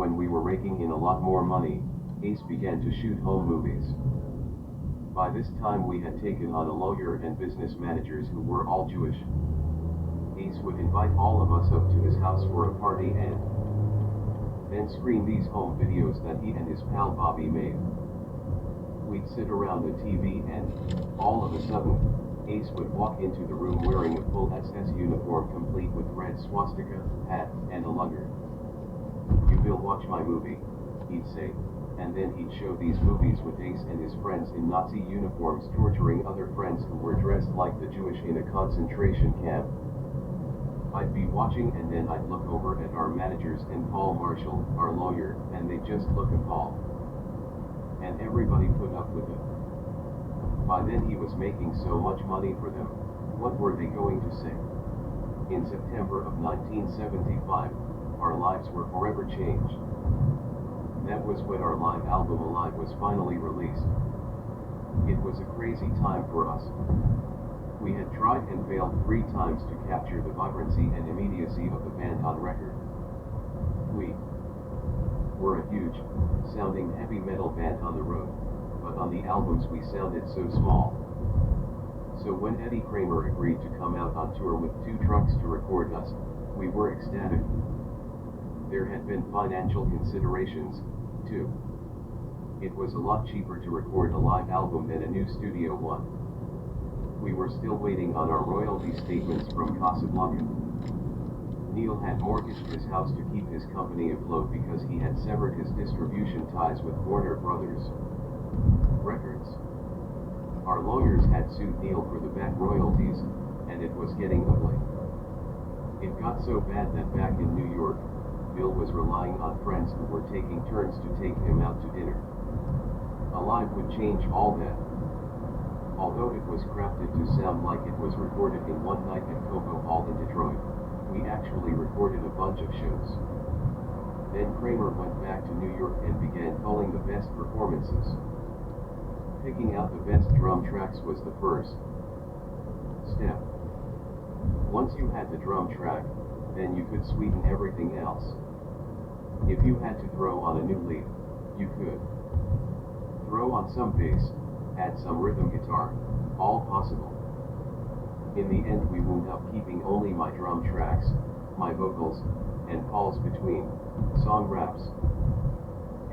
when we were raking in a lot more money, Ace began to shoot home movies. By this time we had taken on a lawyer and business managers who were all Jewish. Ace would invite all of us up to his house for a party and then screen these home videos that he and his pal Bobby made. We'd sit around the TV and, all of a sudden, Ace would walk into the room wearing a full SS uniform complete with red swastika, hat, and a lugger. "You will watch my movie," he'd say, and then he'd show these movies with Ace and his friends in Nazi uniforms torturing other friends who were dressed like the Jewish in a concentration camp. I'd be watching and then I'd look over at our managers and Paul Marshall, our lawyer, and they'd just look appalled. And everybody put up with it. By then he was making so much money for them, what were they going to say? In September of 1975, our lives were forever changed. That was when our live album Alive was finally released. It was a crazy time for us. We had tried and failed 3 times to capture the vibrancy and immediacy of the band on record. We were a huge, sounding heavy metal band on the road, but on the albums we sounded so small. So when Eddie Kramer agreed to come out on tour with 2 trucks to record us, we were ecstatic. There had been financial considerations, too. It was a lot cheaper to record a live album than a new studio one. We were still waiting on our royalty statements from Casablanca. Neil had mortgaged his house to keep his company afloat because he had severed his distribution ties with Warner Brothers Records. Our lawyers had sued Neil for the back royalties, and it was getting ugly. It got so bad that back in New York, Bill was relying on friends who were taking turns to take him out to dinner. Alive would change all that. Although it was crafted to sound like it was recorded in one night at Cobo Hall in Detroit, we actually recorded a bunch of shows. Then Kramer went back to New York and began culling the best performances. Picking out the best drum tracks was the first step. Once you had the drum track, then you could sweeten everything else. If you had to throw on a new lead, you could throw on some bass, add some rhythm guitar, all possible. In the end we wound up keeping only my drum tracks, my vocals, and calls between song raps.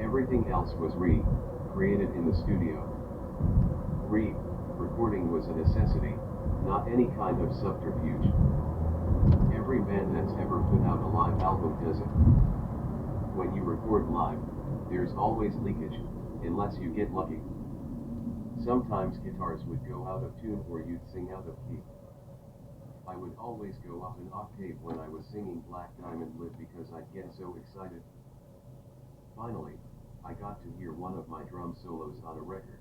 Everything else was created in the studio. Recording was a necessity, not any kind of subterfuge. Every band that's ever put out a live album does it. When you record live, there's always leakage, unless you get lucky. Sometimes guitars would go out of tune or you'd sing out of key. I would always go up an octave when I was singing Black Diamond Live because I'd get so excited. Finally, I got to hear one of my drum solos on a record.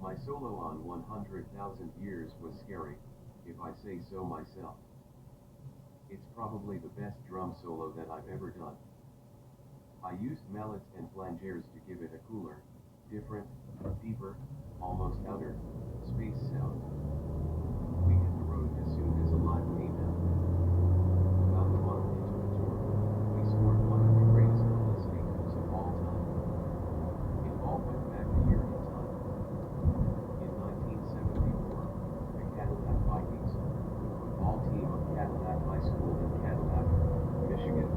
My solo on 100,000 Years was scary, if I say so myself. It's probably the best drum solo that I've ever done. I used mallets and flangeers to give it a cooler, different, deeper, almost outer space sound. We hit the road as soon as Alive came out. About a month into the tour, we scored one of the greatest publicity coups of all time. It all went back a year in time. In 1974, the Cadillac Vikings, the football team of Cadillac High School in Cadillac, Michigan,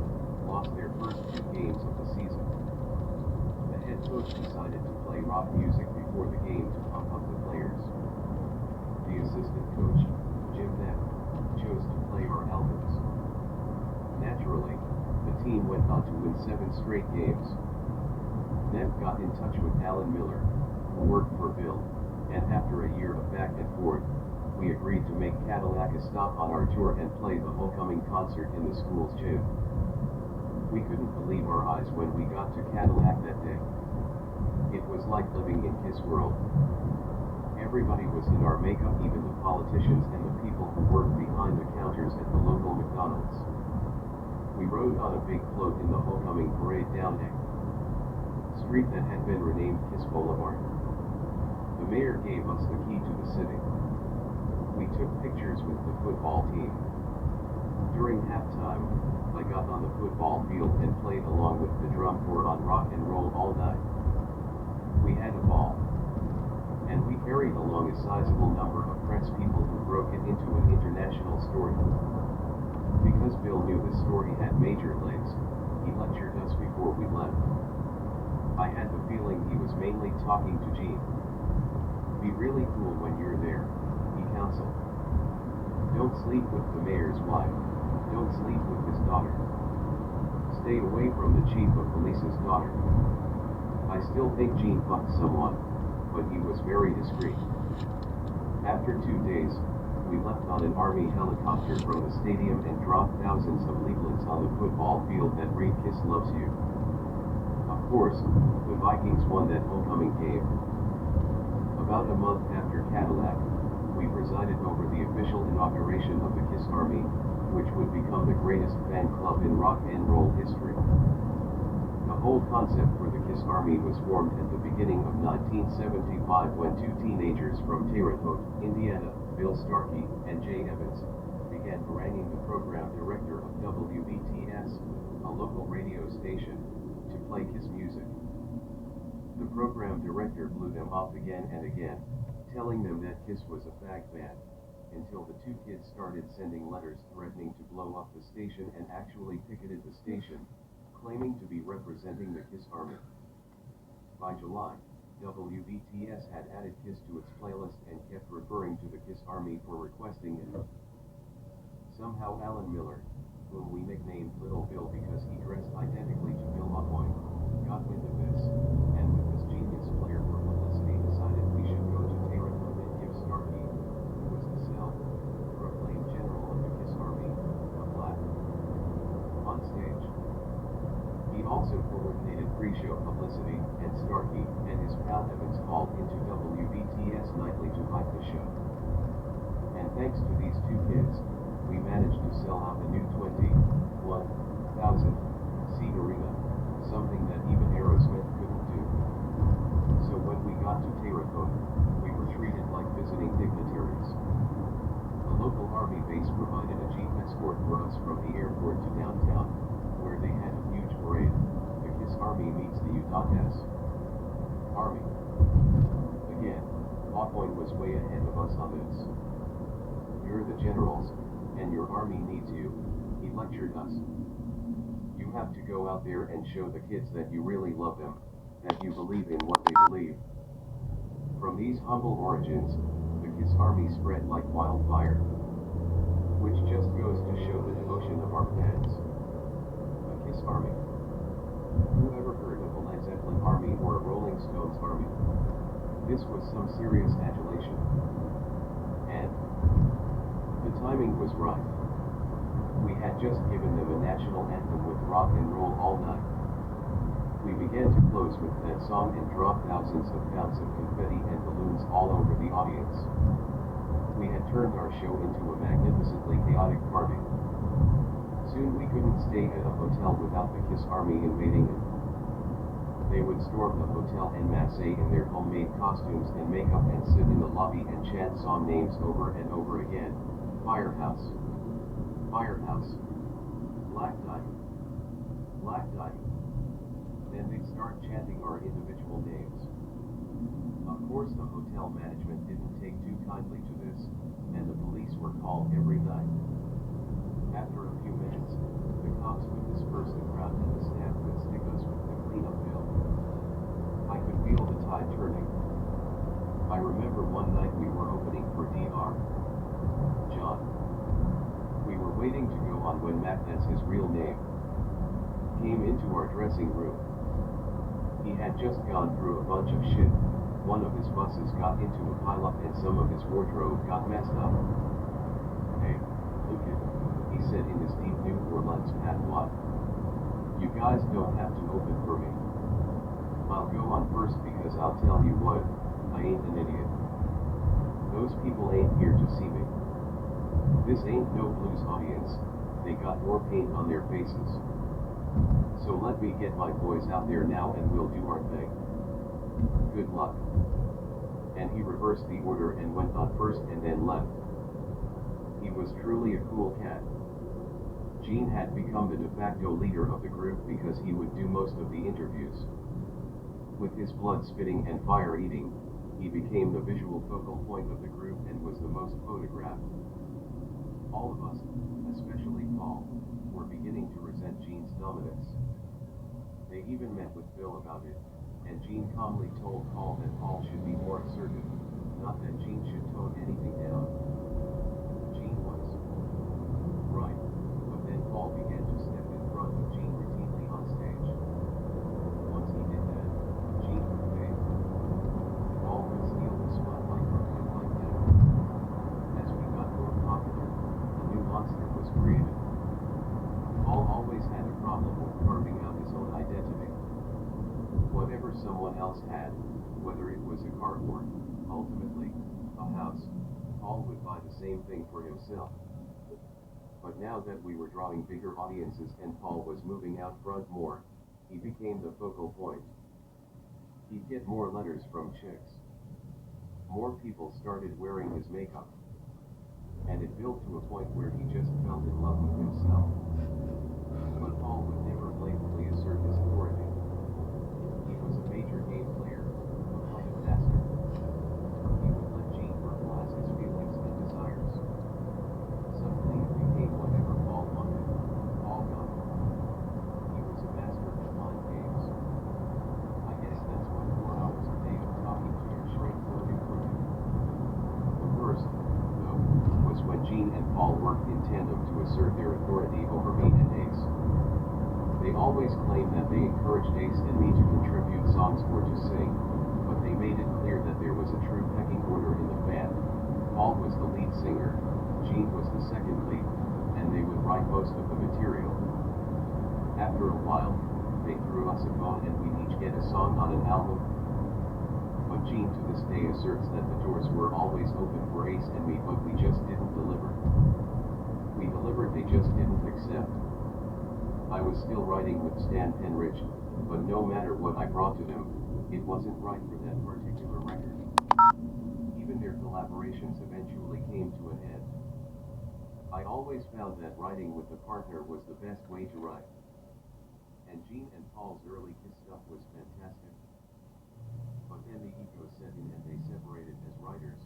lost their first 2 games of the season. The head coach decided to play rock music before the game to pump up the players. The assistant coach, Jim Neff, chose to play our albums. Naturally, the team went on to win 7 straight games. Neff got in touch with Alan Miller, who worked for Bill, and after a year of back and forth, we agreed to make Cadillac a stop on our tour and play the homecoming concert in the school's gym. We couldn't believe our eyes when we got to Cadillac that day. It was like living in his world. Everybody was in our makeup, even the politicians and the people who worked behind the counters at the local McDonald's. We rode on a big float in the homecoming parade down a street that had been renamed Kiss Boulevard. The mayor gave us the key to the city. We took pictures with the football team. During halftime, I got on the football field and played along with the drum corps on rock and roll all night. We had a ball. And we carried along a sizable number of press people who broke it into an international story. Because Bill knew the story had major legs, he lectured us before we left. I had the feeling he was mainly talking to Gene. Be really cool when you're there, he counseled. Don't sleep with the mayor's wife. Don't sleep with his daughter. Stay away from the chief of police's daughter. I still think Gene fucked someone, but he was very discreet. After 2 days, we left on an army helicopter from the stadium and dropped thousands of leaflets on the football field that read "Kiss loves you." Of course, the Vikings won that homecoming game. About a month after Cadillac, we presided over the official inauguration of the Kiss Army, which would become the greatest fan club in rock and roll history. The whole concept for the Kiss Army was formed at the beginning of 1975 when two teenagers from Terre Haute, Indiana, Bill Starkey and Jay Evans, began haranguing the program director of WBTS, a local radio station, to play Kiss music. The program director blew them off again and again, telling them that Kiss was a fag band, until the two kids started sending letters threatening to blow up the station and actually picketed the station, claiming to be representing the Kiss Army. By July, WBTS had added Kiss to its playlist and kept referring to the Kiss Army for requesting it. Somehow Alan Miller, whom we nicknamed Little Bill because he dressed identically to Bill Ahoy, got wind of this, and with his genius flair for publicity decided we should go to Terre Haute and give Starkey, who was the self-proclaimed general of the Kiss Army, a plaque. On stage, he also coordinated pre-show publicity, and Starkey and his pal Evans called into WBTS nightly to hype the show. And thanks to these two kids, we managed to sell out the new 21,000-seat arena, something that even Aerosmith couldn't do. So when we got to Terre Haute, we were treated like visiting dignitaries. The local army base provided a jeep escort for us from the airport to downtown, where they had a huge parade. The Kiss Army meets the U.S. Army. Again, Hawkpoint was way ahead of us on this. You're the generals, and your army needs you, he lectured us. You have to go out there and show the kids that you really love them, that you believe in what they believe. From these humble origins, the Kiss Army spread like wildfire, which just goes to show the devotion of our fans. A Kiss Army. Who ever heard of a Led Zeppelin army or a Rolling Stones army? This was some serious adulation. And the timing was right. We had just given them a national anthem with rock and roll all night. We began to close with that song and dropped thousands of pounds of confetti and balloons all over the audience. We had turned our show into a magnificently chaotic party. Soon we couldn't stay at a hotel without the Kiss Army invading it. They would storm the hotel en masse in their homemade costumes and makeup and sit in the lobby and chant song names over and over again. Firehouse. Firehouse. Black Diamond. Black Diamond. Then they'd start chanting our individual names. Of course the hotel management didn't take too kindly to this, and the police were called every night. After a few minutes, the cops would disperse the crowd and the staff would stick us with the cleanup bill. I could feel the tide turning. I remember one night we were opening for Dr. John. We were waiting to go on when Mac, that's his real name, came into our dressing room. He had just gone through a bunch of shit. One of his buses got into a pileup and some of his wardrobe got messed up. Hey, look it, he said in his deep New Orleans patois. You guys don't have to open for me. I'll go on first because I'll tell you what, I ain't an idiot. Those people ain't here to see me. This ain't no blues audience, they got more paint on their faces. So let me get my boys out there now and we'll do our thing. Good luck. And he reversed the order and went on first and then left. He was truly a cool cat. Gene had become the de facto leader of the group because he would do most of the interviews. With his blood spitting and fire eating, he became the visual focal point of the group and was the most photographed. All of us, especially Paul, were beginning to resent Gene's dominance. They even met with Bill about it, and Gene calmly told Paul that Paul should be more assertive, not that Gene should tone anything down. Gene was right, but then Paul began to step in front of Gene routinely on stage. Once he did that, Gene would fade. Paul would steal the spotlight from him like that. As we got more popular, a new monster was created. Paul always had a problem with carving out his own identity. Whatever someone else had, whether it was a car or, ultimately, a house, Paul would buy the same thing for himself. But now that we were drawing bigger audiences and Paul was moving out front more, he became the focal point. He'd get more letters from chicks. More people started wearing his makeup. And it built to a point where he just fell in love with himself. But Paul would never blatantly assert his authority. He was a major game player, a puppet master. He would let Gene verbalize his feelings and desires. Suddenly it became whatever Paul wanted, Paul got it. He was a master at mind games. I guess that's what 4 hours a day of talking to your shrink will do for you. The worst, though, was when Gene and Paul worked in tandem to assert their authority over me and Ace. They always claimed that they encouraged Ace and me to contribute songs or to sing, but they made it clear that there was a true pecking order in the band. Paul was the lead singer, Gene was the second lead, and they would write most of the material. After a while, they threw us a bone and we'd each get a song on an album. But Gene to this day asserts that the doors were always open for Ace and me, but we just didn't deliver. We delivered, they just didn't accept. I was still writing with Stan Penrich, but no matter what I brought to them, it wasn't right for that particular record. Even their collaborations eventually came to an end. I always found that writing with a partner was the best way to write. And Gene and Paul's early Kiss stuff was fantastic. But then the ego set in and they separated as writers,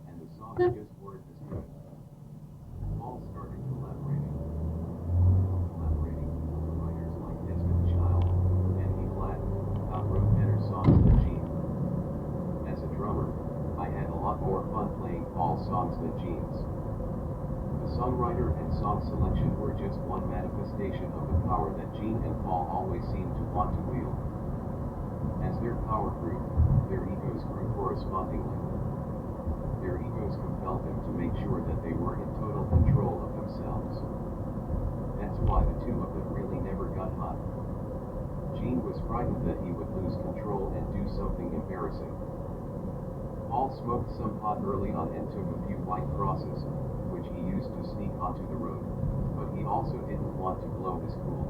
and the songs just weren't as good. Paul started collaborating with other writers like Desmond Child, and he flat out wrote better songs than Gene. As a drummer, I had a lot more fun playing Paul's songs than Gene's. The songwriter and song selection were just one manifestation of the power that Gene and Paul always seemed to want to wield. As their power grew, their egos grew correspondingly. Their egos compelled them to make sure that they were in total control of themselves. That's why the two of them really never got hot. Gene was frightened that he would lose control and do something embarrassing. Paul smoked some pot early on and took a few white crosses, which he used to sneak onto the road, but he also didn't want to blow his cool.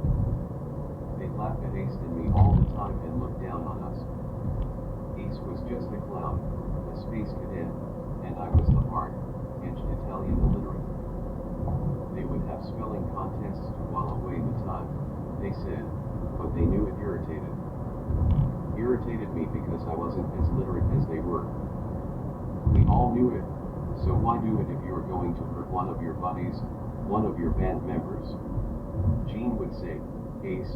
They laughed at Ace and me all the time and looked down on us. Ace was just a clown, a space cadet, and I was the hard-edged Italian illiterate. They would have spelling contests to while away the time, they said, but they knew it irritated me because I wasn't as literate as they were. We all knew it, so why do it if you're going to hurt one of your buddies, one of your band members? Gene would say, Ace,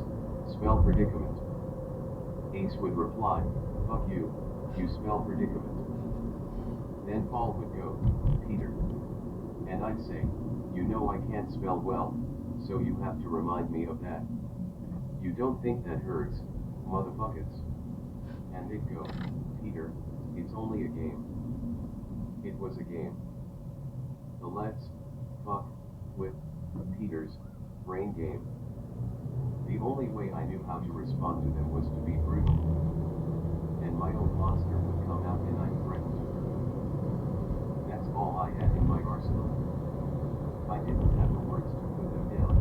spell predicament. Ace would reply, fuck you, you spell predicament. Then Paul would go, Peter. And I'd say, you know I can't spell well, so you have to remind me of that. You don't think that hurts, motherfuckers. And they'd go, Peter, it's only a game. It was a game. The let's fuck with Peter's brain game. The only way I knew how to respond to them was to be brutal. And my own monster would come out and I'd threaten to hurt him. That's all I had in my arsenal. I didn't have the words to put them down.